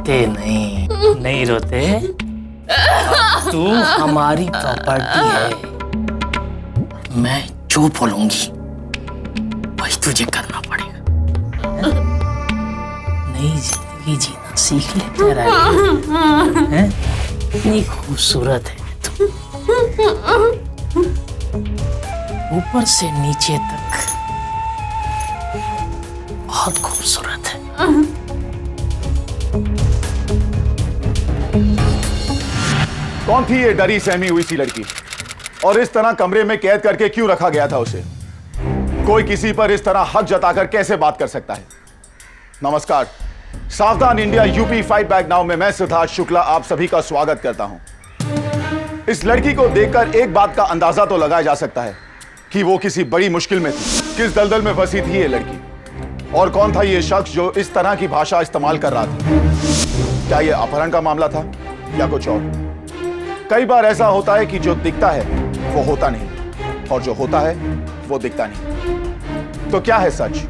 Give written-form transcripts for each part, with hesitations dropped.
रोते नहीं, नहीं रोते। तू हमारी प्रॉपर्टी है। मैं जो बोलूंगी वही तुझे करना पड़ेगा। नई जिंदगी जीना सीख ले तेरा। इतनी खूबसूरत है तू, ऊपर से नीचे तक बहुत खूबसूरत है। कौन थी ये डरी सहमी हुई सी लड़की, और इस तरह कमरे में कैद करके क्यों रखा गया था उसे? कोई किसी पर इस तरह हक जताकर कैसे बात कर सकता है? नमस्कार, सावधान India UP fight back now में मैं सिद्धार्थ शुक्ला आप सभी का स्वागत करता हूं। इस लड़की को देखकर एक बात का अंदाजा तो लगाया जा सकता है कि वो किसी बड़ी मुश्किल में थी। किस दलदल में फंसी थी ये लड़की, और कौन था ये शख्स जो इस तरह की भाषा इस्तेमाल कर रहा था? क्या ये अपहरण का मामला था या कुछ और? कई बार ऐसा होता है कि जो दिखता है वो होता नहीं, और जो होता है वो दिखता नहीं। तो क्या है सच?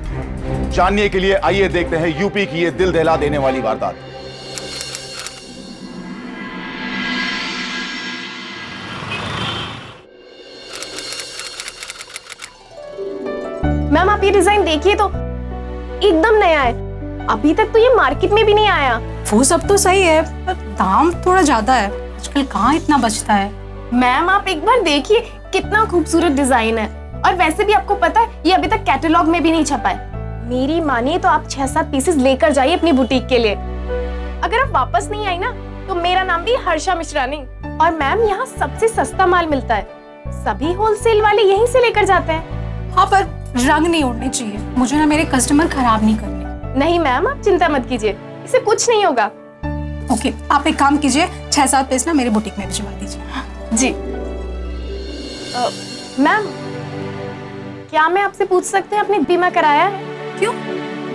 जानने के लिए आइए देखते हैं यूपी की ये दिल दहला देने वाली वारदात। मैम आप ये डिजाइन देखिए तो एकदम नया है, अभी तक तो ये मार्केट में भी नहीं आया। वो सब तो सही है पर दाम थोड़ा ज्यादा है, आजकल कहाँ इतना बचता है। मैम आप एक बार देखिए कितना खूबसूरत डिजाइन है, और वैसे भी आपको पता है ये अभी तक कैटलॉग में भी नहीं छपा है। मेरी मानिए तो आप 6-7 पीसेस लेकर जाइए अपनी बुटीक के लिए। अगर आप वापस नहीं आई ना तो मेरा नाम भी हर्षा मिश्रा नहीं। और मैम यहाँ सबसे सस्ता माल मिलता है, सभी होलसेल वाले यहीं से लेकर जाते हैं। हाँ पर रंग नहीं उड़ने चाहिए, मुझे ना मेरे कस्टमर खराब नहीं करने। नहीं मैम आप चिंता मत कीजिए, इसे कुछ नहीं होगा। ओके आप एक काम कीजिए, 6-7 पीस ना मेरे बुटीक में भिजवा दीजिए। जी मैम क्या मैं आपसे पूछ सकते हैं आपने बीमा कराया है? क्यों?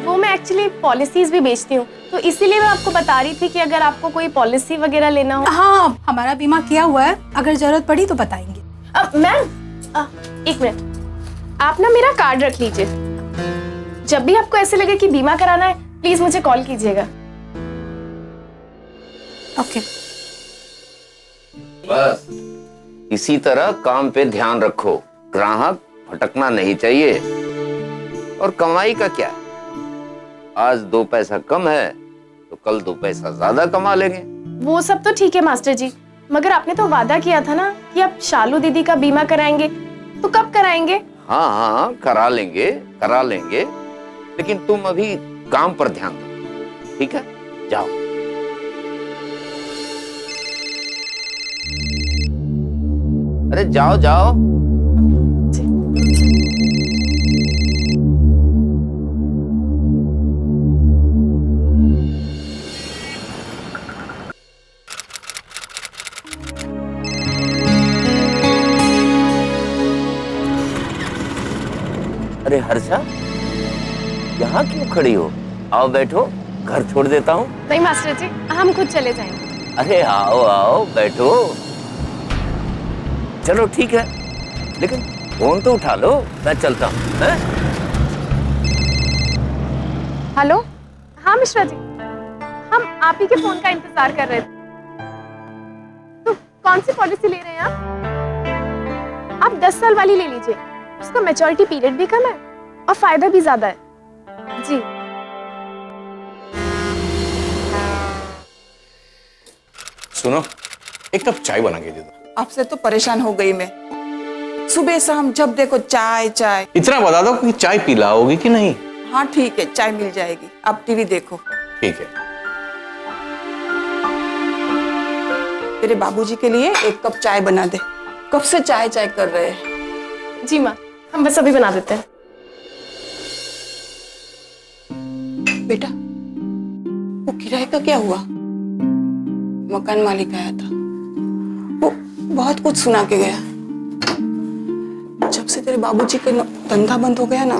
वो मैं एक्चुअली पॉलिसीज भी बेचती हूँ, तो इसीलिए मैं आपको बता रही थी कि अगर आपको कोई पॉलिसी वगैरह लेना हो। हाँ हमारा बीमा किया हुआ है, अगर जरूरत पड़ी तो बताएंगे। मैम एक मिनट, आप ना मेरा कार्ड रख लीजिए, जब भी आपको ऐसे लगे कि बीमा कराना है प्लीज मुझे कॉल कीजिएगा। ओके बस इसी तरह काम पे ध्यान रखो, ग्राहक भटकना नहीं चाहिए। और कमाई का क्या, आज 2 पैसा कम है तो कल 2 पैसा ज्यादा कमा लेंगे। वो सब तो ठीक है मास्टर जी, मगर आपने तो वादा किया था ना कि आप शालू दीदी का बीमा कराएंगे, तो कब कराएंगे? हाँ हाँ करा लेंगे करा लेंगे, लेकिन तुम अभी काम पर ध्यान दो, ठीक है? जाओ। अरे जाओ जाओ। अरे हर्षा यहाँ क्यों खड़ी हो? आओ बैठो, घर छोड़ देता हूँ। नहीं मास्टर जी हम खुद चले जाएंगे। अरे आओ आओ बैठो। चलो ठीक है, लेकिन फोन तो उठा लो, मैं चलता हूँ। हेलो हाँ मिश्रा जी, हम आप ही के फोन का इंतजार कर रहे थे। तो कौन सी पॉलिसी ले रहे हैं आप 10 साल वाली ले लीजिए, उसका मैच्योरिटी पीरियड भी कम है और फायदा भी ज्यादा है। जी सुनो, एक कप चाय बना के दे दो। आपसे तो परेशान हो गई मैं। सुबह शाम जब देखो चाय चाय। इतना बता दो कि चाय पी लाओगी कि नहीं? हाँ ठीक है, चाय मिल जाएगी, आप टीवी देखो। ठीक है। तेरे बाबूजी के लिए एक कप चाय बना दे, कब से चाय चाय कर रहे हैं। जी माँ, हम बस अभी बना देते हैं। बेटा, वो किराए का क्या हुआ? मकान मालिक आया था, वो बहुत कुछ सुना के गया। जब से तेरे बाबूजी का धंधा बंद हो गया ना,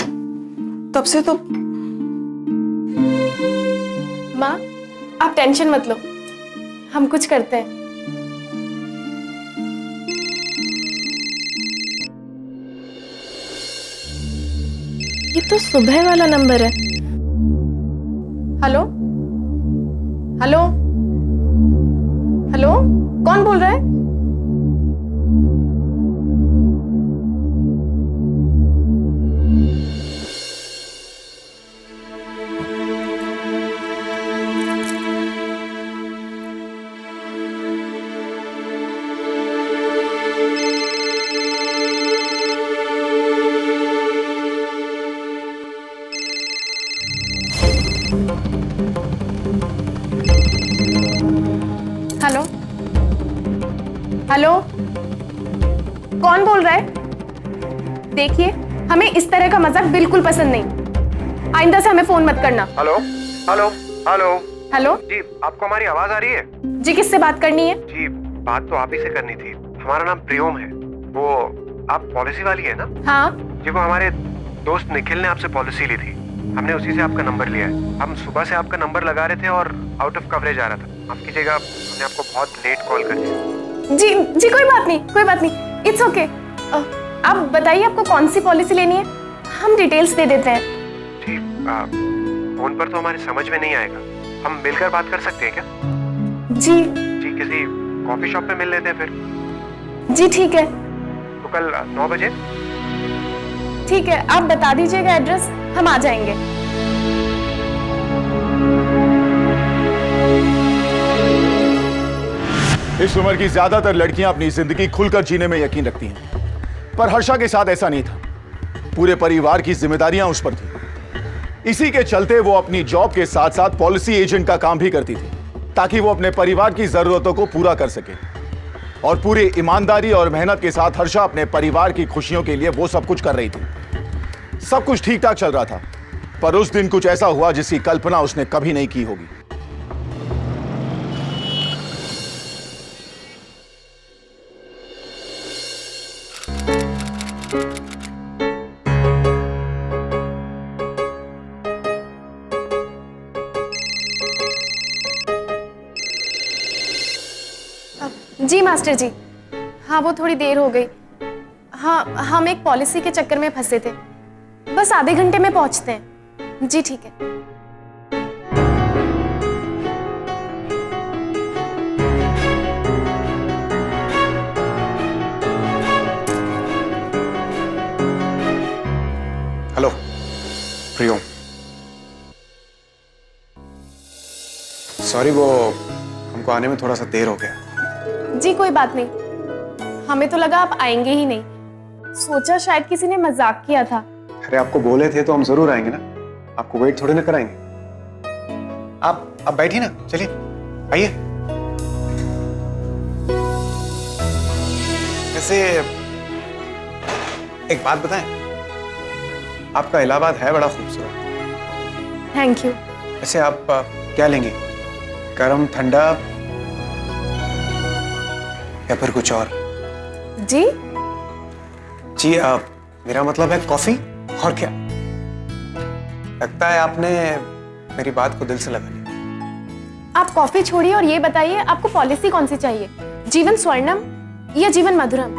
तब से तो। माँ, आप टेंशन मत लो, हम कुछ करते हैं। ये तो सुबह वाला नंबर है। हेलो हेलो हेलो, कौन बोल रहा है? हेलो हेलो, कौन बोल रहा है? देखिए, हमें इस तरह का मजाक बिल्कुल पसंद नहीं। आइंदा से हमें फोन मत करना। हेलो हेलो हेलो हेलो जी, आपको हमारी आवाज आ रही है? जी, किससे बात करनी है? जी, बात तो आप ही से करनी थी। हमारा नाम प्रियोम है। वो आप पॉलिसी वाली है ना? हाँ जी, वो हमारे दोस्त निखिल ने आपसे पॉलिसी ली थी, हमने उसी से आपका नंबर लिया है। हम सुबह से आपका नंबर लगा रहे थे और आउट ऑफ कवरेज आ रहा था। माफ कीजिएगा, हमने आपको बहुत लेट कॉल कर दिया। जी जी, कोई बात नहीं, कोई बात नहीं, इट्स ओके। आप बताइए आपको कौन सी पॉलिसी लेनी है, हम डिटेल्स दे देते हैं। जी, फोन पर तो हमारे समझ में नहीं आएगा, हम मिलकर बात कर सकते हैं क्या? जी जी, किसी कॉफी शॉप पे मिल लेते हैं फिर। जी ठीक है, तो कल 9 बजे। ठीक है, आप बता दीजिएगा एड्रेस, हम आ जाएंगे। इस उम्र की ज्यादातर लड़कियां अपनी जिंदगी खुलकर जीने में यकीन रखती हैं, पर हर्षा के साथ ऐसा नहीं था। पूरे परिवार की जिम्मेदारियां उस पर थी। इसी के चलते वो अपनी जॉब के साथ साथ पॉलिसी एजेंट का काम भी करती थी, ताकि वो अपने परिवार की जरूरतों को पूरा कर सके। और पूरी ईमानदारी और मेहनत के साथ हर्षा अपने परिवार की खुशियों के लिए वो सब कुछ कर रही थी। सब कुछ ठीक ठाक चल रहा था, पर उस दिन कुछ ऐसा हुआ जिसकी कल्पना उसने कभी नहीं की होगी। जी मास्टर जी, हाँ वो थोड़ी देर हो गई। हाँ, हम एक पॉलिसी के चक्कर में फंसे थे, बस आधे घंटे में पहुंचते हैं। जी ठीक है। हेलो प्रियोम, सॉरी, वो हमको आने में थोड़ा सा देर हो गया। जी कोई बात नहीं, हमें तो लगा आप आएंगे ही नहीं, सोचा शायद किसी ने मजाक किया था। अरे आपको बोले थे तो हम जरूर आएंगे ना, आपको वेट थोड़ी ना कराएंगे। आप बैठिए ना, चलिए आइए। वैसे एक बात बताएं, आपका इलाहाबाद है बड़ा खूबसूरत। Thank you. वैसे आप क्या लेंगे, गर्म ठंडा या फिर कुछ और? जी जी, मेरा मतलब है कॉफी और क्या। लगता है आपने मेरी बात को दिल से लगा लिया। आप कॉफी छोड़िए और ये बताइए आपको पॉलिसी कौन सी चाहिए, जीवन स्वर्णम या जीवन मधुरम?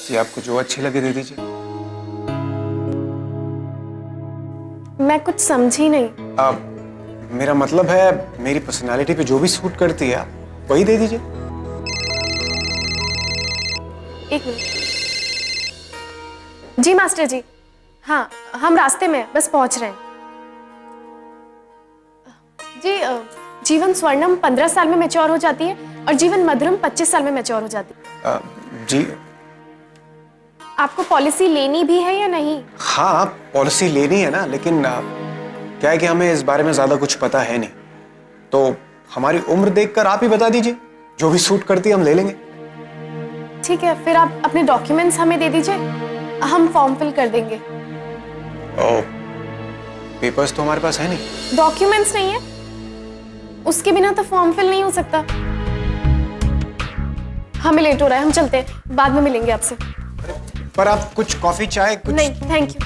जी, आपको जो अच्छी लगे दे दीजिए। मैं कुछ समझी नहीं। मेरा मतलब है मेरी पर्सनालिटी पे जो भी सूट करती है आप वही दे दीजिए। एक मिनट। जी मास्टर जी, हाँ हम रास्ते में हैं, बस पहुंच रहे हैं। जी जीवन स्वर्णम 15 साल में मैच्योर हो जाती है और जीवन मधुरम 25 साल में मैच्योर हो जाती है। जी आपको पॉलिसी लेनी भी है या नहीं? हाँ, पॉलिसी लेनी है ना, लेकिन क्या है कि हमें इस बारे में ज्यादा कुछ पता है नहीं, तो हमारी उम्र देखकर आप ही बता दीजिए, जो भी सूट करती है हम ले लेंगे। ठीक है, फिर आप अपने डॉक्यूमेंट्स हमें दे दीजिए, हम फॉर्म फिल कर देंगे। ओ, पेपर्स तो हमारे पास है नहीं। डॉक्यूमेंट्स नहीं है, उसके बिना तो फॉर्म फिल नहीं हो सकता। हमें लेट हो रहा है, हम चलते हैं, बाद में मिलेंगे आपसे। पर आप कुछ कॉफी चाय कुछ? नहीं थैंक यू।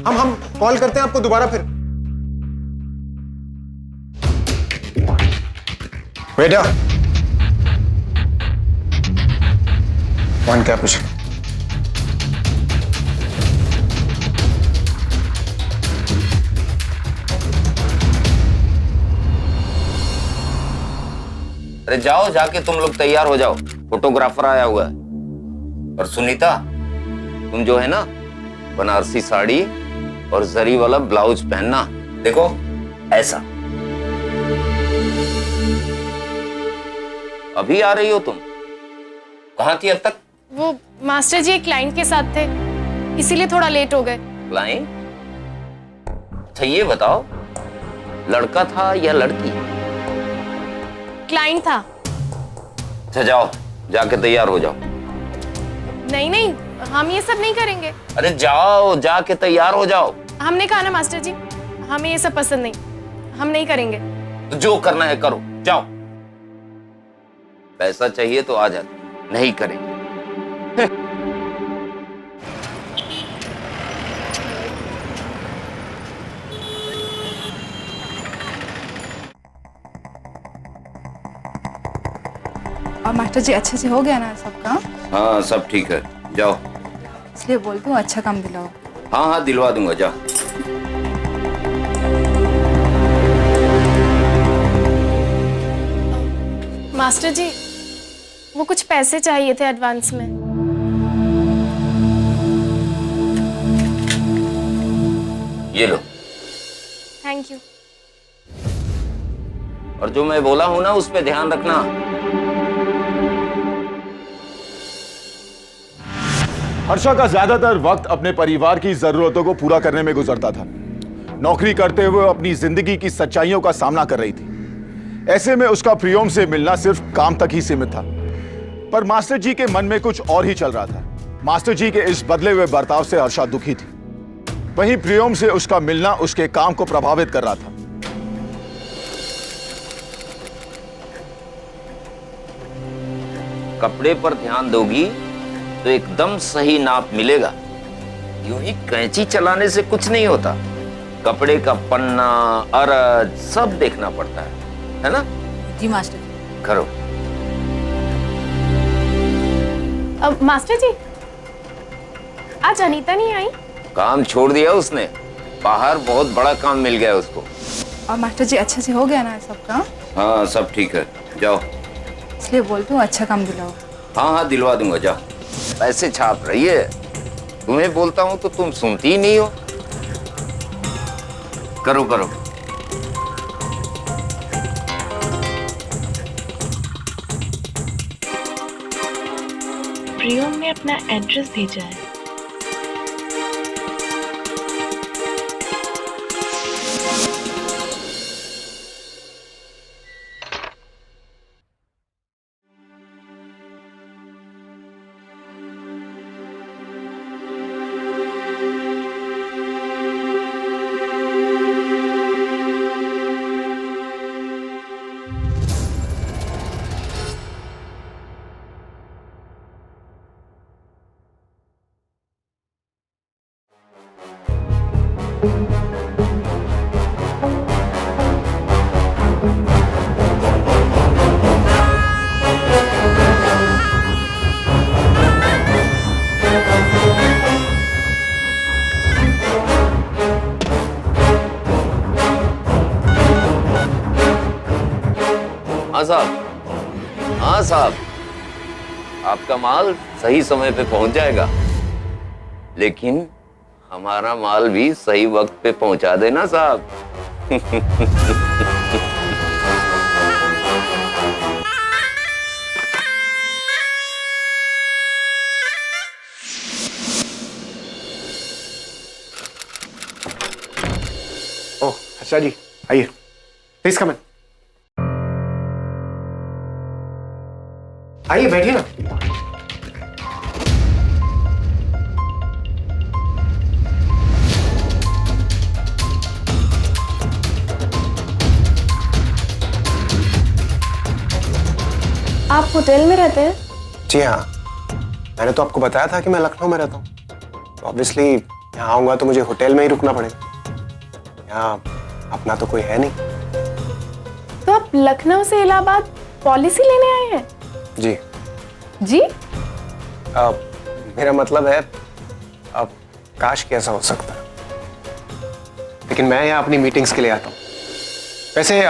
हम कॉल करते हैं आपको दोबारा फिर। बेटा, वन कैपुचिनो। अरे जाओ, जाके तुम लोग तैयार हो जाओ, फोटोग्राफर आया हुआ है। और सुनीता, तुम जो है ना बनारसी साड़ी और जरी वाला ब्लाउज पहनना, देखो ऐसा। अभी आ रही हो तुम? कहाँ थी अब तक? वो मास्टर जी एक क्लाइंट के साथ थे, इसीलिए थोड़ा लेट हो गए। क्लाइंट? अच्छा ये बताओ, लड़का था या लड़की? क्लाइंट था। अच्छा जाओ, जाके तैयार हो जाओ। नहीं नहीं, हम ये सब नहीं करेंगे। अरे जाओ, जाके तैयार हो जाओ। हमने कहा ना मास्टर जी, हमें ये सब पसंद नहीं, हम नहीं करेंगे। तो जो करना है करो, जाओ। पैसा चाहिए तो आ जाते, नहीं करेंगे। और मास्टर जी अच्छे से हो गया ना सब काम? हाँ सब ठीक है, जाओ। इसलिए बोलती हूँ अच्छा काम दिलाओ। हाँ हाँ दिलवा दूंगा, जाओ। मास्टर जी, वो कुछ पैसे चाहिए थे एडवांस में। ये लो। Thank you. और जो मैं बोला हूं ना, उस पे ध्यान रखना। हर्षा का ज्यादातर वक्त अपने परिवार की जरूरतों को पूरा करने में गुजरता था। नौकरी करते हुए अपनी जिंदगी की सच्चाइयों का सामना कर रही थी। ऐसे में उसका प्रियोम से मिलना सिर्फ काम तक ही सीमित था। पर मास्टर जी के मन में कुछ और ही चल रहा था। मास्टर जी के इस बदले हुए बर्ताव से हर्षा दुखी थी। वहीं प्रियोम से उसका मिलना उसके काम को प्रभावित कर रहा था। कपड़े पर ध्यान दोगी तो एकदम सही नाप मिलेगा। यूं ही कैंची चलाने से कुछ नहीं होता। कपड़े का पन्ना, अरज सब देखना पड़ता है ना? जी मास्टर जी। करो। अब मास्टर जी, आज अनीता नहीं आई? काम छोड़ दिया उसने, बाहर बहुत बड़ा काम मिल गया उसको। और मास्टर जी अच्छे से हो गया ना सब काम? हाँ सब ठीक है, जाओ। इसलिए बोलती हूँ अच्छा काम दिलाओ। हाँ हाँ दिलवा दूंगा, जाओ। पैसे छाप रही है, तुम्हें बोलता हूं तो तुम सुनती ही नहीं हो। करो करो। प्रियम ने अपना एड्रेस भेजा है। हाँ साहब, हाँ साहब, आपका माल सही समय पे पहुंच जाएगा, लेकिन हमारा माल भी सही वक्त पे पहुंचा देना साहब। अच्छा जी, आइए, प्लीज कम इन। आइए बैठिए ना। आप होटल में रहते हैं? जी हाँ, मैंने तो आपको बताया था कि मैं लखनऊ में रहता हूँ, तो ऑब्वियसली यहाँ आऊंगा तो मुझे होटल में ही रुकना पड़ेगा। यहाँ अपना तो कोई है नहीं। तो आप लखनऊ से इलाहाबाद पॉलिसी लेने आए हैं? जी। जी? मेरा मतलब है, अब काश कैसा हो सकता, लेकिन मैं यहाँ अपनी मीटिंग्स के लिए आता हूँ। वैसे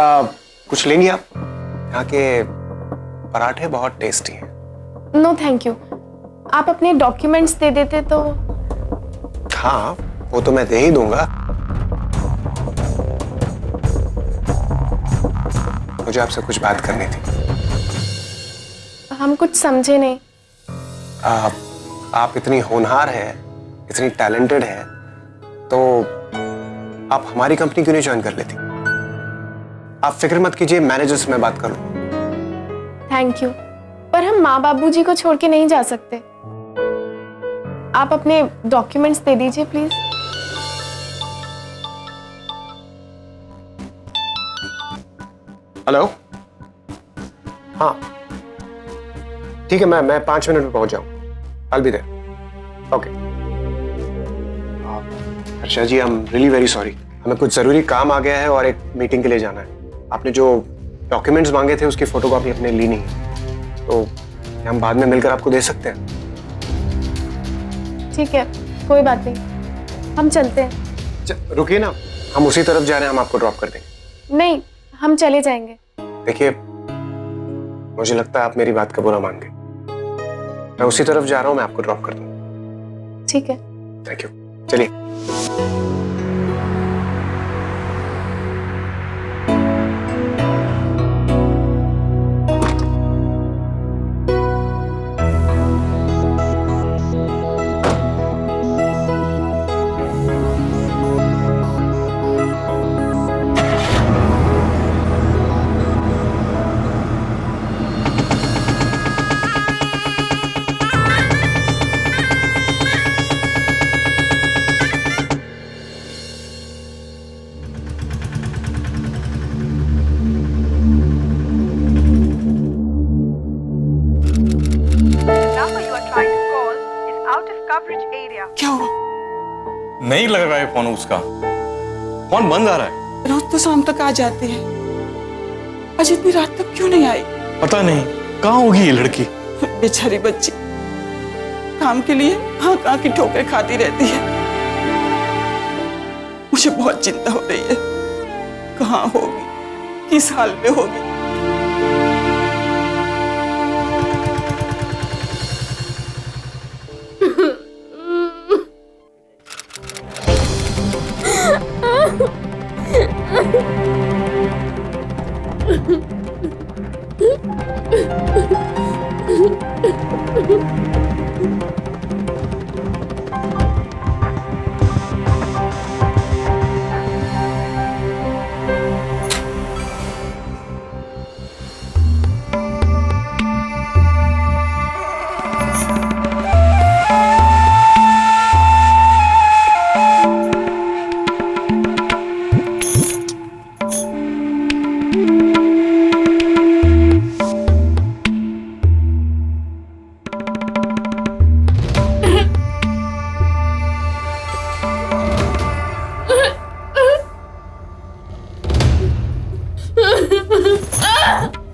कुछ लेंगी आप? यहाँ के पराठे बहुत टेस्टी हैं। No thank you. आप अपने डॉक्यूमेंट्स दे देते तो। हाँ, वो तो मैं दे ही दूंगा। मुझे आपसे कुछ बात करनी थी। हम कुछ समझे नहीं। आप इतनी होनहार है, इतनी टैलेंटेड है, तो आप हमारी कंपनी क्यों नहीं ज्वाइन कर लेती? आप फिक्र मत कीजिए, मैनेजर से मैं बात कर लूं। थैंक यू, पर हम माँ बाबूजी को छोड़ के नहीं जा सकते। आप अपने डॉक्यूमेंट्स दे दीजिए प्लीज। हेलो, हाँ ठीक है, मैं 5 मिनट में पहुंच जाऊंगा। I'll be there. Okay. Harsha ji, I'm really very sorry. हमें कुछ जरूरी काम आ गया है और एक मीटिंग के लिए जाना है। आपने जो डॉक्यूमेंट्स मांगे थे उसकी फोटोकॉपी अपने ली नहीं है, तो हम बाद में मिलकर आपको दे सकते हैं। ठीक है, कोई बात नहीं, हम चलते हैं। रुकिए ना, हम उसी तरफ जा रहे हैं, हम आपको ड्रॉप कर देंगे। नहीं, हम चले जाएंगे। देखिए, मुझे लगता है आप मेरी बात का बुरा मान गए। मैं उसी तरफ जा रहा हूं, मैं आपको ड्रॉप कर दूंगा। ठीक है। थैंक यू, चलिए। क्या हुआ? नहीं लग रहा है फोन उसका, फोन बंद आ रहा है। रोज तो शाम तक आ जाते हैं, आज इतनी रात तक क्यों नहीं आई? पता नहीं कहाँ होगी ये लड़की। बेचारी बच्ची काम के लिए हाँ कहाँ की ठोकरें खाती रहती है। मुझे बहुत चिंता हो रही है, कहाँ होगी, किस हाल में होगी।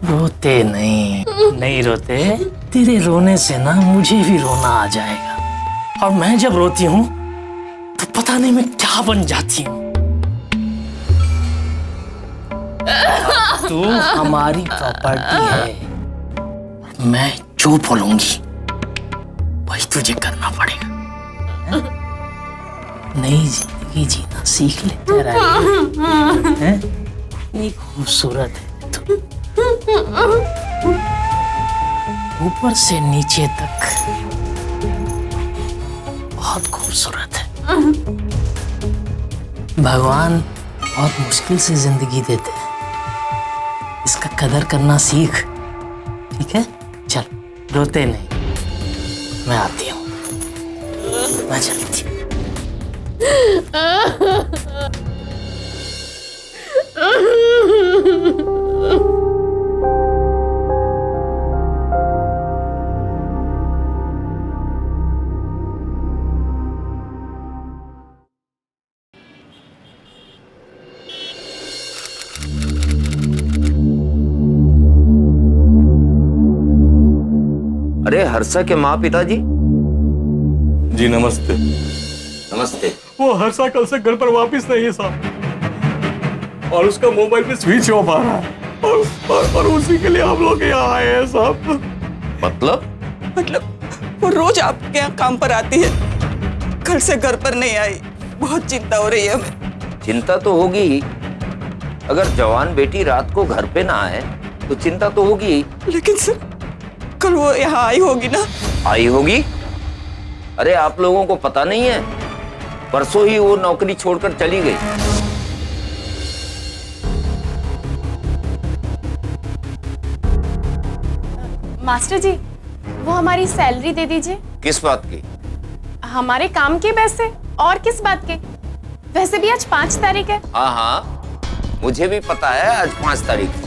रोते नहीं रोते। तेरे रोने से ना मुझे भी रोना आ जाएगा, और मैं जब रोती हूँ तो पता नहीं मैं क्या बन जाती हूँ। तू हमारी प्रॉपर्टी है, मैं जो बोलूंगी वही तुझे करना पड़ेगा। नई जिंदगी जीना सीख ले तेरा, हैं? इतनी खूबसूरत है तू, ऊपर से नीचे तक बहुत खूबसूरत है। भगवान बहुत मुश्किल से जिंदगी देते हैं, इसका कदर करना सीख। ठीक है, चल रोते नहीं, मैं आती हूँ, मैं चलती हूँ। अरे हर्षा के माँ पिताजी। जी नमस्ते। नमस्ते। वो हर्षा कल से घर पर वापस नहीं है साहब, और उसका मोबाइल पे स्विच ऑफ आ रहा है, और उसी के लिए हम लोग यहाँ आए हैं साहब। मतलब वो रोज आपके यहाँ काम पर आती है, घर से घर पर नहीं आई। बहुत चिंता हो रही है हमें। चिंता तो होगी ही। अगर जवान बेटी रात को घर पे ना आए तो चिंता तो होगी ही। लेकिन सर कल वो यहाँ आई होगी ना? आई होगी? अरे आप लोगों को पता नहीं है, परसों ही वो नौकरी छोड़कर चली गई। मास्टर जी, वो हमारी सैलरी दे दीजिए। किस बात की? हमारे काम के पैसे। और किस बात के? वैसे भी आज 5 तारीख है। हाँ हाँ, मुझे भी पता है आज 5 तारीख,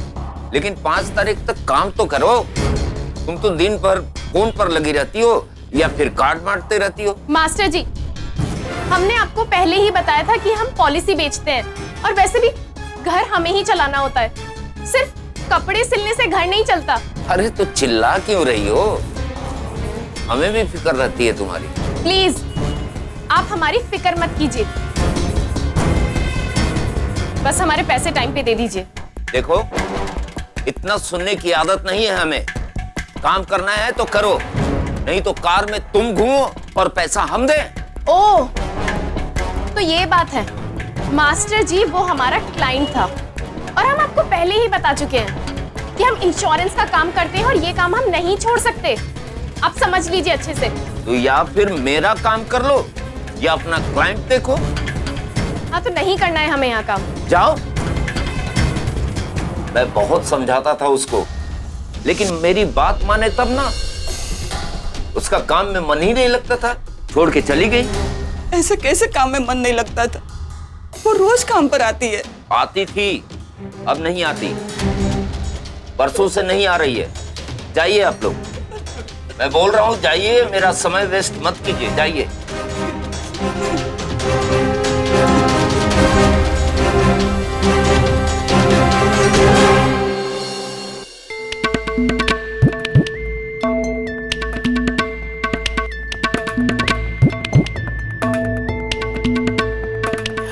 लेकिन 5 तारीख तक काम तो करो। तुम तो दिन भर फोन पर लगी रहती हो या फिर कार्ड बांटते रहती हो। मास्टर जी, हमने आपको पहले ही बताया था कि हम पॉलिसी बेचते हैं, और वैसे भी घर हमें ही चलाना होता है। सिर्फ कपड़े सिलने से घर नहीं चलता। अरे तो चिल्ला क्यों रही हो? हमें भी फिक्र रहती है तुम्हारी। प्लीज आप हमारी फिक्र मत कीजिए, बस हमारे पैसे टाइम पे दे दीजिए। देखो, इतना सुनने की आदत नहीं है हमें। काम करना है तो करो, नहीं तो कार में तुम घूमो और पैसा हम दें। ओह, तो ये बात है। मास्टर जी, वो हमारा क्लाइंट था, और हम आपको पहले ही बता चुके हैं कि हम इंश्योरेंस का काम करते हैं और ये काम हम नहीं छोड़ सकते। आप समझ लीजिए अच्छे से। तो या फिर मेरा काम कर लो या अपना क्लाइंट देखो। हाँ, तो नहीं करना है हमें यहाँ काम। जाओ। मैं बहुत समझाता था उसको, लेकिन मेरी बात माने तब ना। उसका काम में मन ही नहीं लगता था, छोड़ के चली गई। ऐसे कैसे काम में मन नहीं लगता था? वो रोज काम पर आती है। आती थी, अब नहीं आती। परसों से नहीं आ रही है। जाइए आप लोग, मैं बोल रहा हूँ जाइए, मेरा समय वेस्ट मत कीजिए, जाइए।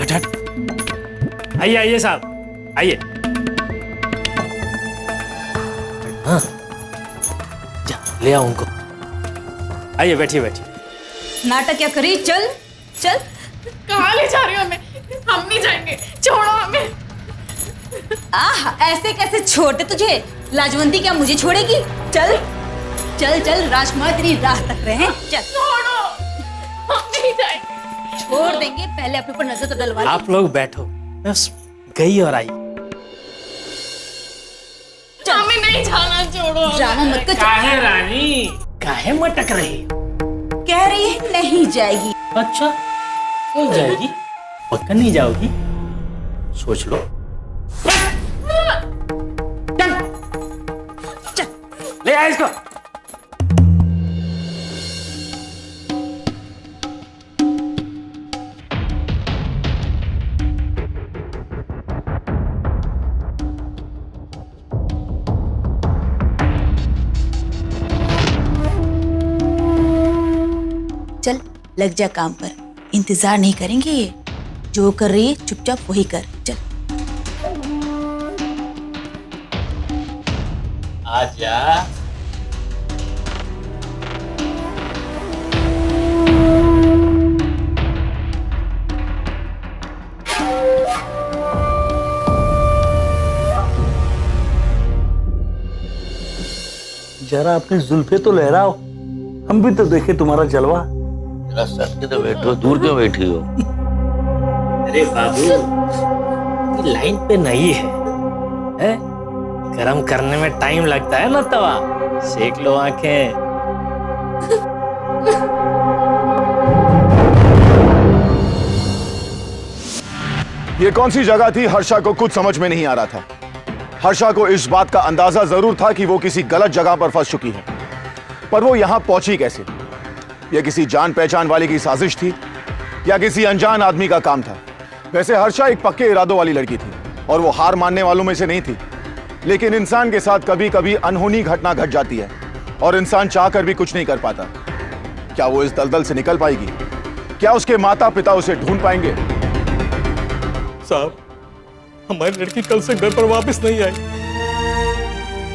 हट हट, आइए आइए साहब, आइए। हाँ, जा ले आओ उनको। आइए, बैठिए बैठिए। नाटक क्या करी? चल चल। कहाँ ले जा रही हो हमें? हम नहीं जाएंगे, छोड़ो हमें। आह, ऐसे कैसे छोड़ते तुझे? लाजवंती क्या मुझे छोड़ेगी? चल चल चल, राजकुमार तेरी राह तक रहे हैं। चल छोड़ो, हम नहीं जाएंगे। छोड़ देंगे, पहले अपने ऊपर नजर तो डलवा ले। आप लोग बैठो, बस गई और आई। हमें नहीं जाना, छोड़ो। ड्रामा मत कर। काहे रानी, काहे मटक रही? कह रही है नहीं जाएगी। अच्छा, नहीं जाएगी? पक्का नहीं जाओगी? सोच लो। चल चल ले आ इसको। चल, लग जा काम पर। इंतजार नहीं करेंगे ये। जो कर रही है चुपचाप वही कर। चल आजा। जरा अपनी जुल्फे तो लहराओ, हम भी तो देखे तुम्हारा जलवा। जरा सर के तो बैठो, दूर क्यों बैठी हो? अरे बाबू, ये लाइन पे नहीं है? गरम करने में टाइम लगता है ना तवा, सेक लो आंखें। ये कौन सी जगह थी, हर्षा को कुछ समझ में नहीं आ रहा था। हर्षा को इस बात का अंदाजा जरूर था कि वो किसी गलत जगह पर फंस चुकी है, पर वो यहां पहुंची कैसे? यह किसी जान पहचान वाले की साजिश थी या किसी अनजान आदमी का काम था? वैसे हर्षा एक पक्के इरादों वाली लड़की थी और वो हार मानने वालों में से नहीं थी, लेकिन इंसान के साथ कभी कभी अनहोनी घटना घट जाती है और इंसान चाहकर भी कुछ नहीं कर पाता। क्या वो इस दलदल से निकल पाएगी? क्या उसके माता पिता उसे ढूंढ पाएंगे? साहब, हमारी लड़की कल से घर पर वापस नहीं आई।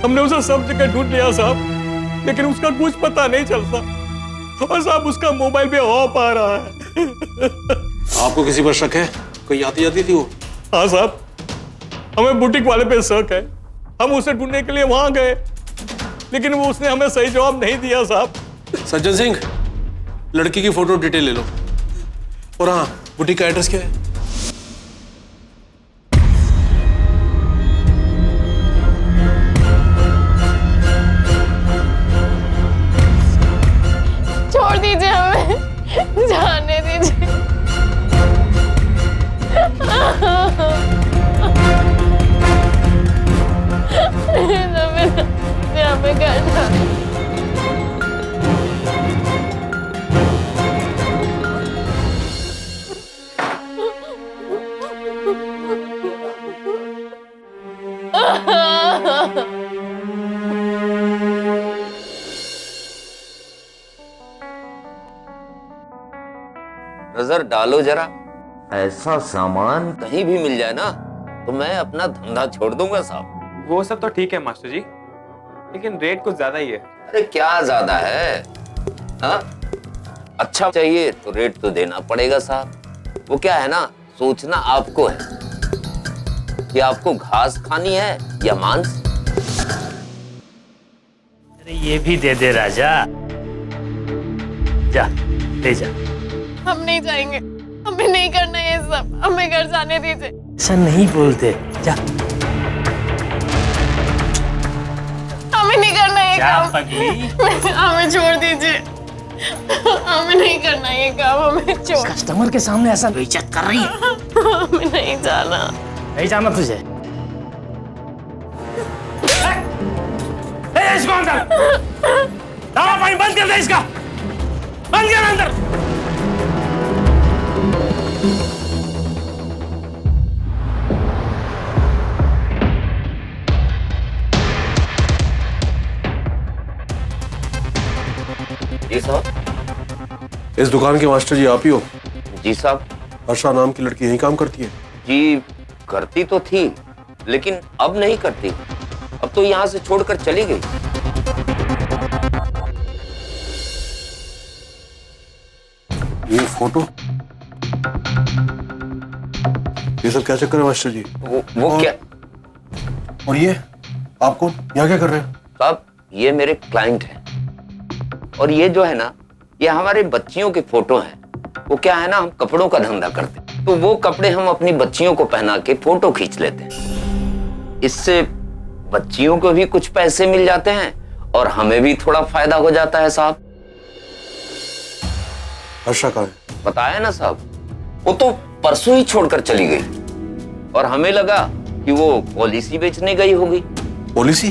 हमने उसे सब जगह ढूंढ लिया साहब, लेकिन उसका कुछ पता नहीं चलता। और साहब उसका मोबाइल भी ऑफ आ रहा है। आपको किसी पर शक है? कोई आती जाती थी वो? हाँ साहब, हमें बुटीक वाले पे शक है। हम उसे ढूंढने के लिए वहां गए, लेकिन वो उसने हमें सही जवाब नहीं दिया साहब। सज्जन सिंह, लड़की की फोटो डिटेल ले लो। और हाँ, बुटीक का एड्रेस क्या है? छोड़ दीजिए, हमें जाने दीजिए। हमें घर जाना। नजर डालो जरा, ऐसा सामान कहीं भी मिल जाए ना तो मैं अपना धंधा छोड़ दूंगा साहब। वो सब तो ठीक है मास्टर जी, लेकिन रेट कुछ ज्यादा ही है। अरे क्या ज्यादा है? हाँ, अच्छा चाहिए तो रेट तो देना पड़ेगा साहब। वो क्या है ना, सोचना आपको है कि आपको घास खानी है या मांस। अरे ये भी दे दे राजा, जा ले जा। हम नहीं जाएंगे, हमें नहीं करना ये सब, हमें घर जाने दीजिए। ऐसा नहीं बोलते, जा हमें नहीं करना ये जा काम। पगली। हमें छोड़ दीजिए, हमें नहीं करना ये काम, हमें छोड़। कस्टमर के सामने ऐसा बेइज्जत कर रही है। हमें नहीं जाना। नहीं जाना तुझे? इसको अंदर दवा पानी बंद कर दे, इसका बंद कर अंदर। जी साहब। इस दुकान के मास्टर जी आप ही हो? जी साहब। हर्षा नाम की लड़की यही काम करती है? जी करती तो थी, लेकिन अब नहीं करती। अब तो यहाँ से छोड़कर चली गई। ये फोटो, ये सब क्या चक्कर है मास्टर जी? वो और, क्या? और ये आप कौन, यहाँ क्या कर रहे हैं? साहब ये मेरे क्लाइंट हैं, और ये जो है ना, ये हमारे बच्चियों के फोटो हैं। वो क्या है ना, हम कपड़ों का धंधा करते हैं, तो वो कपड़े हम अपनी बच्चियों को पहना के फोटो खींच लेते हैं। इससे बच्चियों को भी कुछ पैसे मिल जाते हैं और हमें भी थोड़ा फायदा हो जाता है साहब। हर्षा कहाँ है? बताया ना साहब, वो तो परसों ही छोड़कर चली गई और हमें लगा कि वो पॉलिसी बेचने गई होगी। पॉलिसी?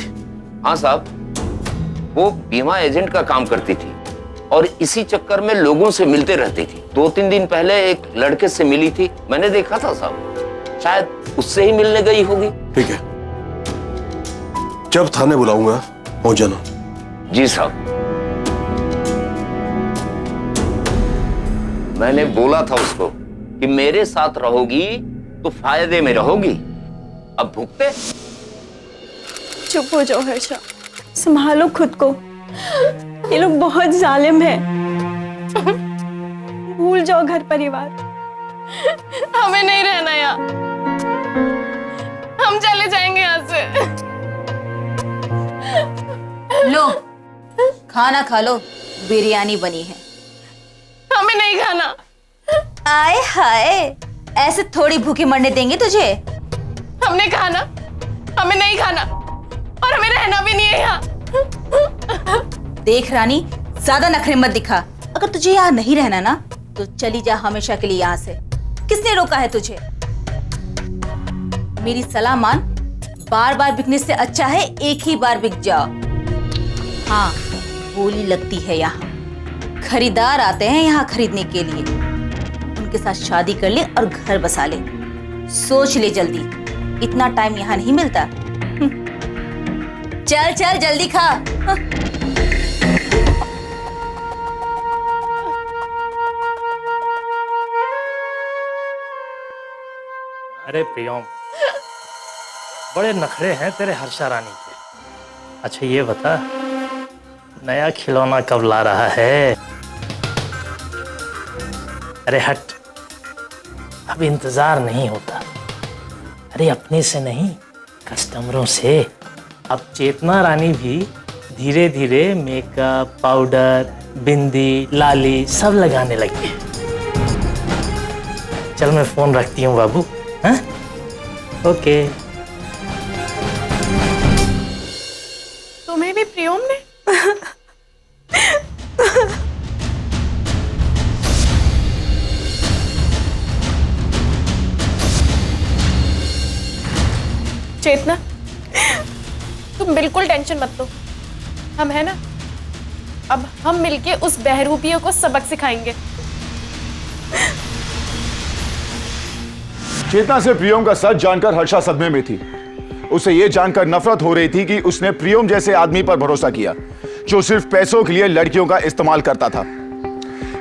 हाँ साहब, वो बीमा एजेंट का काम करती थी और इसी चक्कर में लोगों से मिलते रहती थी। 2-3 दिन पहले एक लड़के से मिली थी, मैंने देखा था साहब, शायद उससे ही मिलने गई होगी। ठीक है, जब थाने बुलाऊंगा पहुंच जाना। जी साहब। मैंने बोला था उसको कि मेरे साथ रहोगी तो फायदे में रहोगी। अब भुगते। चुप हो जाओ हर्षा, संभालो खुद को। ये लोग बहुत जालिम हैं। भूल जाओ घर परिवार। हमें नहीं रहना यहाँ, हम चले जाएंगे यहाँ से। लो खाना खा लो, बिरयानी बनी है। हमें नहीं खाना। आए हाय, ऐसे थोड़ी भूखे मरने देंगे तुझे? हमने कहा ना, हमें नहीं खाना और हमें रहना भी नहीं है यहाँ। देख रानी, ज्यादा नखरे मत दिखा। अगर तुझे यहाँ नहीं रहना ना तो चली जा हमेशा के लिए यहाँ से। किसने रोका है तुझे? मेरी सलाह मान, बार बार बिकने से अच्छा है एक ही बार बिक जाओ। हाँ, बोली लगती है यहाँ, खरीदार आते हैं यहाँ खरीदने के लिए। उनके साथ शादी कर ले और घर बसा ले। सोच ले जल्दी, इतना टाइम यहाँ नहीं मिलता। चल चल जल्दी खा। अरे प्रियम, बड़े नखरे हैं तेरे हर्षा रानी के। अच्छा ये बता, नया खिलौना कब ला रहा है? अरे हट, अब इंतजार नहीं होता। अरे अपने से नहीं, कस्टमरों से। अब चेतना रानी भी धीरे धीरे मेकअप, पाउडर, बिंदी, लाली सब लगाने लगी है। चल मैं फोन रखती हूँ बाबू। हाँ? ओके। तुम्हें भी प्रियम ने? चेतना, तुम बिल्कुल टेंशन मत लो, हम है ना, अब हम मिलके उस बहरूपियों को सबक सिखाएंगे। चेतना से प्रियम का सच जानकर हर्षा सदमे में थी। उसे यह जानकर नफरत हो रही थी कि उसने प्रियम जैसे आदमी पर भरोसा किया जो सिर्फ पैसों के लिए लड़कियों का इस्तेमाल करता था।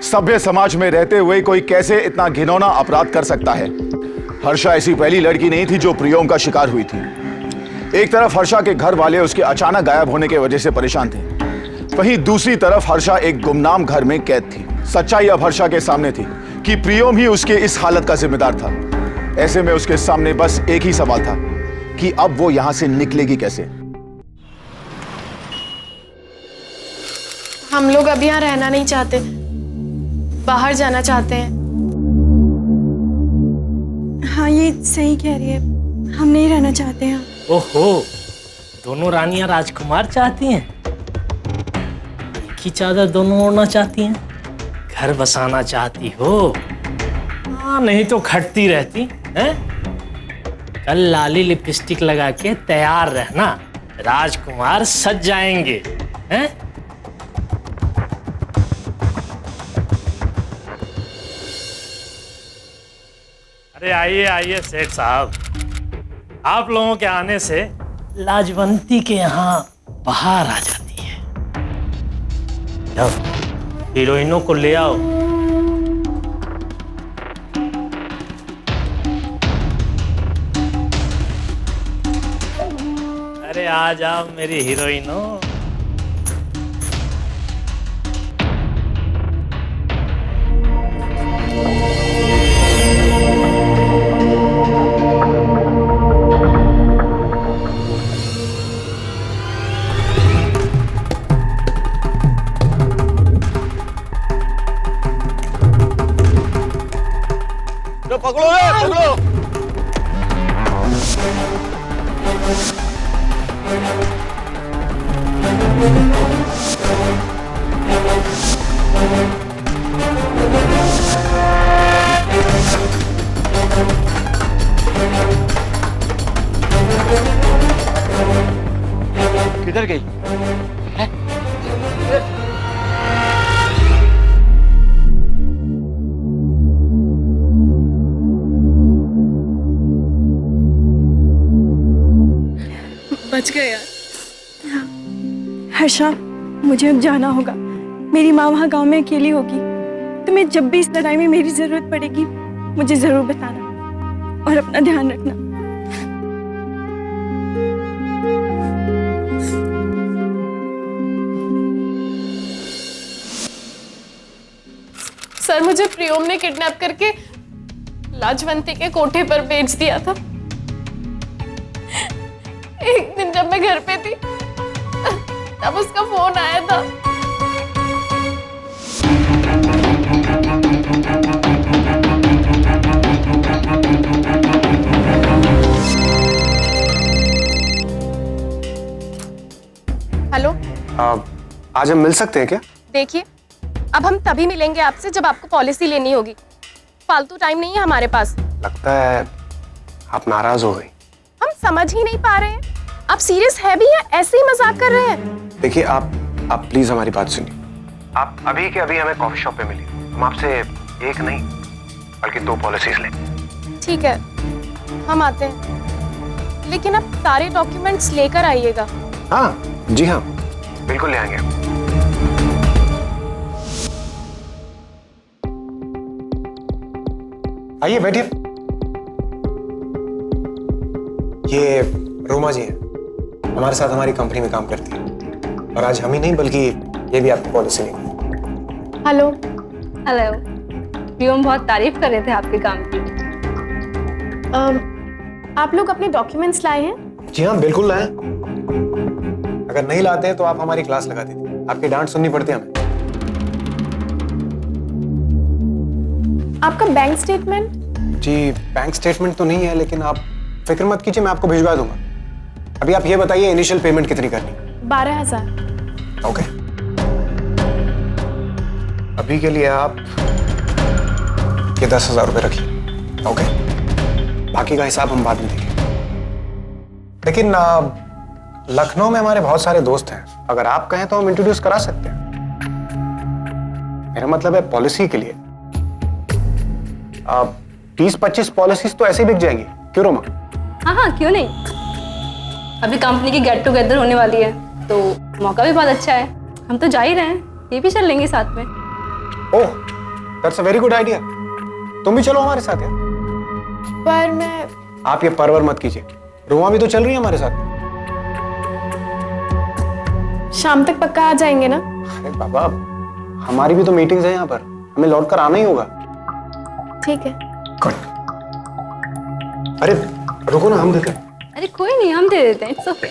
सभ्य समाज में रहते हुए कोई कैसे इतना घिनौना अपराध कर सकता है? हर्षा ऐसी पहली लड़की नहीं थी जो प्रियम का शिकार हुई थी। एक तरफ हर्षा के घर वाले उसके अचानक गायब होने की वजह से परेशान थे, वहीं दूसरी तरफ हर्षा एक गुमनाम घर में कैद थी। सच्चाई अब हर्षा के सामने थी कि प्रियम ही उसके इस हालत का जिम्मेदार था। ऐसे में उसके सामने बस एक ही सवाल था कि अब वो यहां से निकलेगी कैसे। हम लोग अब यहाँ रहना नहीं चाहते, बाहर जाना चाहते हैं। हाँ, ये सही कह रही है, हम नहीं रहना चाहते हैं। ओहो, दोनों रानियां राजकुमार चाहती हैं? एक ही चादर दोनों ओढ़ना चाहती हैं? घर बसाना चाहती हो? हाँ, नहीं तो खटती रहती हैं? कल लाली लिपस्टिक लगा के तैयार रहना, राजकुमार सज जाएंगे। हैं? अरे आइए आइए सेठ साहब, आप लोगों के आने से लाजवंती के यहाँ बाहर आ जाती है। जाओ, हीरोइनों को ले आओ। अरे आ जाओ मेरी हीरोइनों। पकड़ो रे, पकड़ो। किधर गई? बच गए यार। हर्षा, मुझे अब जाना होगा। मेरी माँ वहाँ गांव में अकेली होगी। तुम्हें जब भी इस लड़ाई में मेरी जरूरत पड़ेगी मुझे जरूर बताना और अपना ध्यान रखना। सर, मुझे प्रियम ने किडनैप करके लाजवंती के कोठे पर बेच दिया था। एक दिन जब मैं घर पे थी तब उसका फोन आया था। आज हम मिल सकते हैं क्या? देखिए, अब हम तभी मिलेंगे आपसे जब आपको पॉलिसी लेनी होगी। फालतू टाइम नहीं है हमारे पास। लगता है आप नाराज हो गई। हम समझ ही नहीं पा रहे हैं, आप सीरियस है भी या ऐसे ही मजाक कर रहे हैं? देखिए आप प्लीज हमारी बात सुनिए। आप अभी के अभी हमें कॉफी शॉप पे मिलिए। हम आपसे एक नहीं बल्कि 2 पॉलिसीज लेंगे। ठीक है, हम आते हैं, लेकिन आप सारे डॉक्यूमेंट्स लेकर आइएगा। हाँ जी हाँ, बिल्कुल ले आएंगे। आइए बैठिए। ये रोमा जी हैं, हमारे साथ हमारी कंपनी में काम करती है और आज हम ही नहीं बल्कि ये भी आपकी पॉलिसी लेंगे। हेलो। हेलो। प्रियम बहुत तारीफ कर रहे थे आपके काम की। आप लोग अपने डॉक्यूमेंट्स लाए हैं? जी हाँ बिल्कुल लाए। अगर नहीं लाते हैं तो आप हमारी क्लास लगा दीजिए, आपकी डांट सुननी पड़ती है हमें। आपका बैंक स्टेटमेंट? जी बैंक स्टेटमेंट तो नहीं है, लेकिन आप फिक्र मत कीजिए, मैं आपको भिजवा दूंगा। अभी आप ये बताइए इनिशियल पेमेंट कितनी करनी? 12,000। ओके, अभी के लिए आप ये 10,000 रुपए रखिए। ओके, बाकी का हिसाब हम बाद में देंगे। लेकिन लखनऊ में हमारे बहुत सारे दोस्त हैं, अगर आप कहें तो हम इंट्रोड्यूस करा सकते हैं। मेरा मतलब है पॉलिसी के लिए 20-25 पॉलिसीज तो ऐसे ही बिक जाएंगी। क्यों रोमा? हाँ, क्यों नहीं। अभी कंपनी की गेट टुगेदर होने वाली है तो मौका भी बहुत अच्छा है। हम तो जा ही रहे हैं, ये भी चल लेंगे साथ में। Oh, that's a very good idea. तुम भी चलो हमारे साथ यार। पर मैं... आप ये परवर मत कीजिए, रोमा भी तो चल रही है हमारे साथ। शाम तक पक्का आ जाएंगे ना? अरे बाबा, हमारी भी तो मीटिंग्स है यहाँ पर, हमें लौट कर आना ही होगा। ठीक है। गुड। अरे रुको ना, हम देते हैं। अरे कोई नहीं, हम दे देते हैं। It's okay.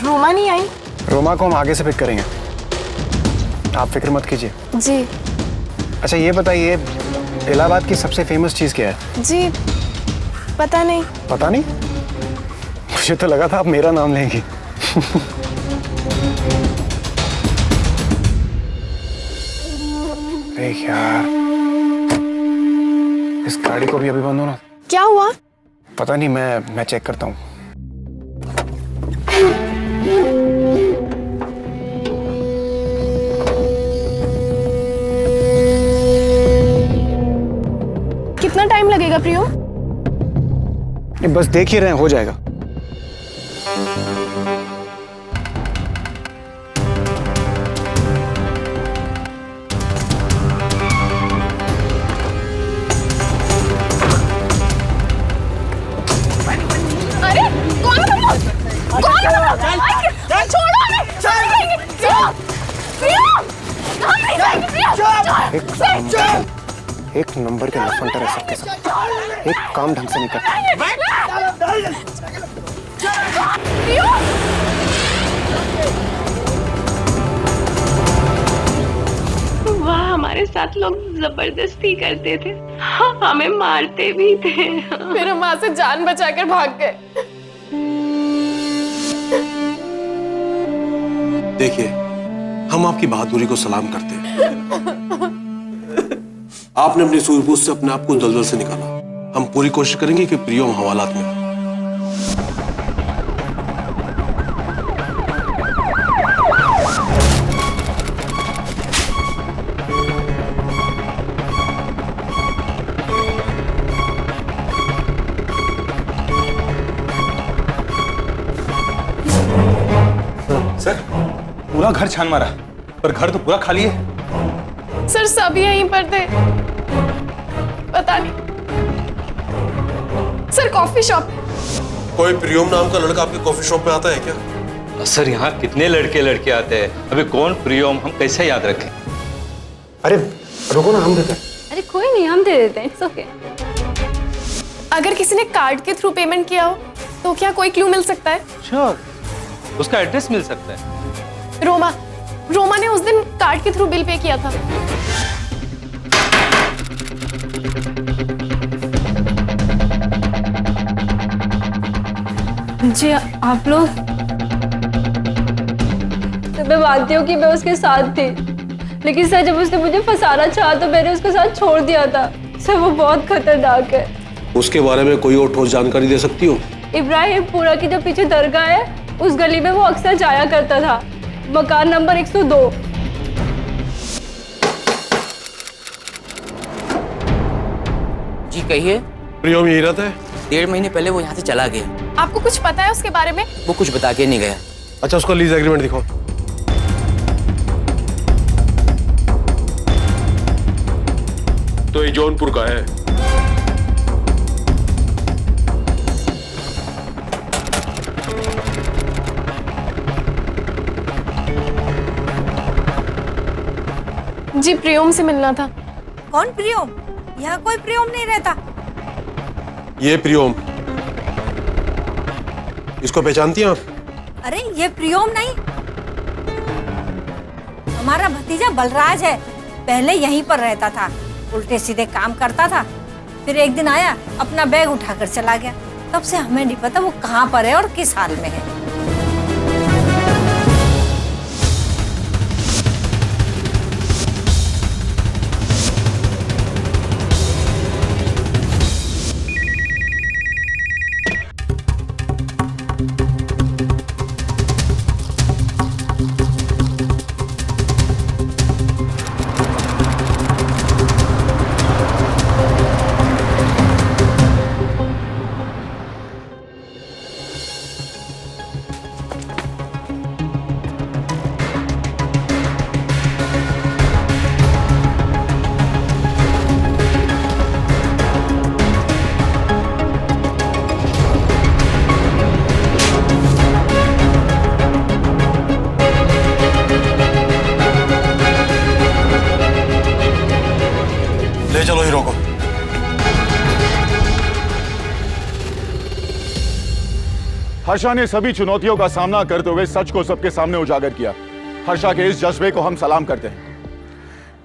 रोमा नहीं आई? रोमा को हम आगे से पिक करेंगे, आप फिक्र मत कीजिए। जी। अच्छा ये बताइए, इलाहाबाद की सबसे फेमस चीज क्या है? जी पता नहीं। पता नहीं? मुझे तो लगा था आप मेरा नाम लेंगी। अरे यार, इस गाड़ी को भी अभी बंद होना। क्या हुआ? पता नहीं, मैं चेक करता हूँ। कितना टाइम लगेगा प्रियो? बस देख ही रहे हैं, हो जाएगा। अरे कौन है तुम लोग? कौन है तुम लोग? छोड़ो हमें! प्रियो! प्रियो! हम नहीं जाएंगे, प्रियो! एक नंबर के लफंडर है सबके साथ, एक काम ढंग से नहीं करता। वाह, हमारे साथ लोग जबरदस्ती करते थे, हमें मारते भी थे। फिर हम वहां से जान बचाकर भाग गए। देखिए, हम आपकी बहादुरी को सलाम करते हैं। आपने अपनी सूझबूझ से अपने आप को दलदल से निकाला। हम पूरी कोशिश करेंगे कि प्रियम हवालात में। सर, पूरा घर छान मारा पर घर तो पूरा खाली है। सर सब यहीं पर थे, पता नहीं। Sir coffee shop. कोई प्रियम नाम का लड़का आपके कॉफी शॉप में आता है क्या? सर यहाँ कितने लड़के आते हैं, अभी कौन प्रियम हम कैसे याद रखें? अरे रुको ना, हम देते हैं। अरे कोई नहीं, हम दे देते हैं। It's okay. अगर किसी ने कार्ड के थ्रू पेमेंट किया हो तो क्या कोई क्लू मिल सकता है? श्योर, उसका एड्रेस मिल सकता है। रोमा ने उस दिन कार्ड के थ्रू बिल पे किया था। जी आप लोग? तो मैं मानती हूँ कि मैं उसके साथ थी, लेकिन सर जब उसने मुझे फंसाना चाहा तो मैंने उसके साथ छोड़ दिया था। सर वो बहुत खतरनाक है। उसके बारे में कोई और ठोस जानकारी दे सकती हो? इब्राहिमपुरा की जो पीछे दरगाह है उस गली में वो अक्सर जाया करता था, मकान नंबर 102। जी कहिए। प्रियम यही रहता है? 1.5 महीने पहले वो यहाँ से चला गया। आपको कुछ पता है उसके बारे में? वो कुछ बता के नहीं गया। अच्छा, उसका लीज एग्रीमेंट दिखाओ। तो ये जौनपुर का है। जी प्रियोम से मिलना था। कौन प्रियोम? यहाँ कोई प्रियोम नहीं रहता। ये प्रियम, इसको पहचानती हैं आप? अरे ये प्रियोम नहीं, हमारा भतीजा बलराज है। पहले यहीं पर रहता था, उल्टे सीधे काम करता था। फिर एक दिन आया, अपना बैग उठाकर चला गया। तब से हमें नहीं पता वो कहाँ पर है और किस हाल में है। ले चलो हीरो को। हर्षा ने सभी चुनौतियों का सामना करते हुए सच को सबके सामने उजागर किया। हर्षा के इस जज्बे को हम सलाम करते हैं।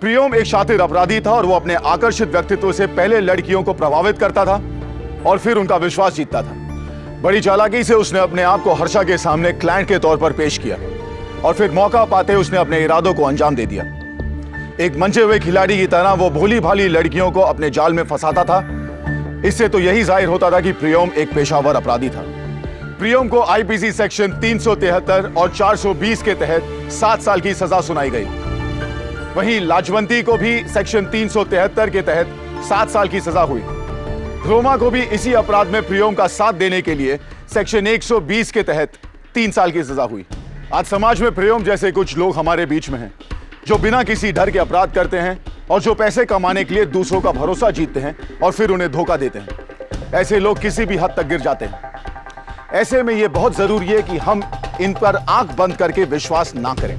प्रियम एक शातिर अपराधी था और वो अपने आकर्षित व्यक्तित्व से पहले लड़कियों को प्रभावित करता था और फिर उनका विश्वास जीतता था। बड़ी चालाकी से उसने अपने आप को हर्षा के सामने क्लाइंट के तौर पर पेश किया और फिर मौका पाते उसने अपने इरादों को अंजाम दे दिया। एक मंचे हुए खिलाड़ी की तरह वो भोली भाली लड़कियों को अपने जाल में फंसाता था। इससे तो यही जाहिर होता था कि प्रियम एक पेशावर अपराधी था। प्रियम को आईपीसी सेक्शन 373 और 420 के तहत 7 साल की सजा सुनाई गई। वहीं लाजवंती को भी सेक्शन 373 के तहत 7 साल की सजा हुई। रोमा को भी इसी अपराध में प्रियम का साथ देने के लिए सेक्शन 120 के तहत 3 साल की सजा हुई। आज समाज में प्रियम जैसे कुछ लोग हमारे बीच में हैं, जो बिना किसी डर के अपराध करते हैं और जो पैसे कमाने के लिए दूसरों का भरोसा जीतते हैं और फिर उन्हें धोखा देते हैं। ऐसे लोग किसी भी हद तक गिर जाते हैं। ऐसे में यह बहुत जरूरी है कि हम इन पर आंख बंद करके विश्वास ना करें,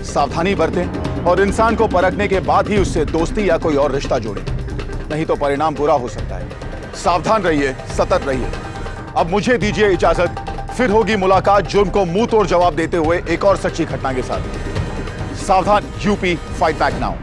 सावधानी बरतें और इंसान को परखने के बाद ही उससे दोस्ती या कोई और रिश्ता जोड़ें, नहीं तो परिणाम बुरा हो सकता है। सावधान रहिए, सतर्क रहिए। अब मुझे दीजिए इजाजत, फिर होगी मुलाकात जुर्म को मुंह तोड़ जवाब देते हुए एक और सच्ची घटना के साथ। सावधान, यूपी फाइट बैक नाउ।